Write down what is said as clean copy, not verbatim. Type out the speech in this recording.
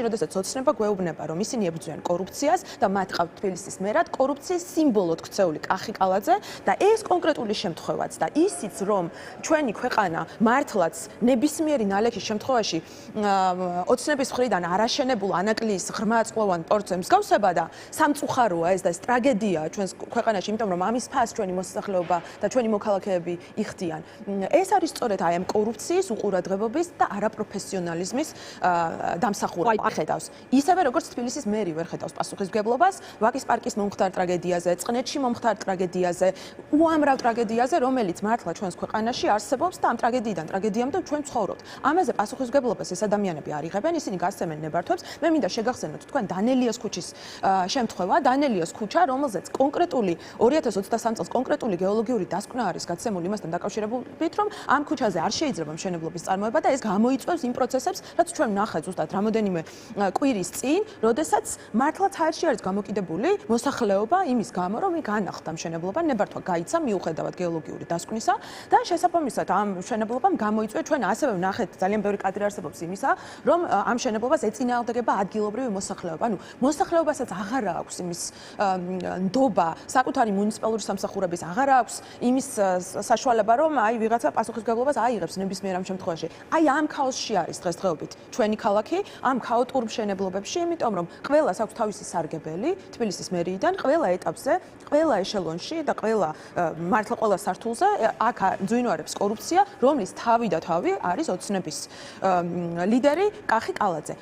როდესაც ოცნება გვეუბნება, რომ ისინი ებრძვიან კორუფციას და მათ ყავთ თბილისის მერად, კორუფციის სიმბოლოდ ქცეული კახი კალაძე და ეს კონკრეტული შემთხვევაც და ისიც რომ ჩვენი ქვეყანა მართლაც ნებისმიერი ნალექის შემთხვევაში ოცნების მხრიდან არაშენებულ ანაკლიის ღრმაწყლოვან პორტზე მსგავსება და სამწუხაროა ეს და ეს ტრაგედიაა ჩვენს ქვეყანაში, იმიტომ რომ ამის ფასს ჩვენი მოსახლეობა და ჩვენი მოქალაქეები იხდიან. ეს არის სწორედ აი ამ კორუფციის, უყურადღებობის და არაპროფესიონალიზმის დამსახურება. ხედავს. ისევე როგორც თბილისის მერი ვერ ხედავს პასუხისმგებლობას ვაკის პარკის მომხდარ ტრაგედიაზე, წყნეთში მომხდარ ტრაგედიაზე, უამრავ ტრაგედიაზე, რომელიც მართლა ჩვენს ქვეყანაში არსებობს და ამ ტრაგედიიდან ტრაგედიამდე ჩვენ ცხოვრობთ. ამაზე პასუხისმგებლობას ეს ადამიანები არ იღებენ, ისინი გასცემენ ნებართვებს. მე მინდა შეგახსენოთ თქვენ დანელიას ქუჩის შემთხვევა, დანელიას ქუჩა, რომელზეც კონკრეტული 2023 წელს კონკრეტული გეოლოგიური დასკვნა არის გაცემული იმასთან დაკავშირებით, რომ ამ ქუჩაზე არ შეიძლება მშენებლობის წარმოება და ეს გამოიწვევს იმ პროცესებს, რაც ჩვენ ვნახეთ ზუსტად რამოდენიმე კვირის წინ, როდესაც მართლაც ჰაერში არის გამოკიდებული მოსახლეობა იმის გამო, რომ იქ განახლდა მშენებლობა, ნებართვა გაიცა მიუხედავად გეოლოგიური დასკვნისა და შესაბამისად ამ მშენებლობამ გამოიწვია ჩვენ ასევე ვნახეთ ძალიან ბევრი კადრი არსებობს იმისა, რომ ამ მშენებლობას ეწინააღმდეგება ადგილობრივი მოსახლეობა. ანუ მოსახლეობასაც აღარ აქვს იმის ნდობა, საკუთარი მუნიციპალური სამსახურების აღარ აქვს იმის საშუალება, რომ აი ვიღაცა პასუხისმგებლობას აიღებს ნებისმიერ ამ შემთხვევაში. აი ამ ქაოსში არის დღესდღეობით ჩვენი ქალაქი, ამ ქაოტურ მშენებლობებში, იმიტომ რომ ყველას აქვს თავისი სარგებელი თბილისის მერიიდან, ყველა ეტაპზე, ყველა ეშელონში და მართლა ყველა სართულზე აქ მძვინვარებს კორუფცია, რომლის თავი და თავი არის ოცნების ლიდერი კახი კალაძე.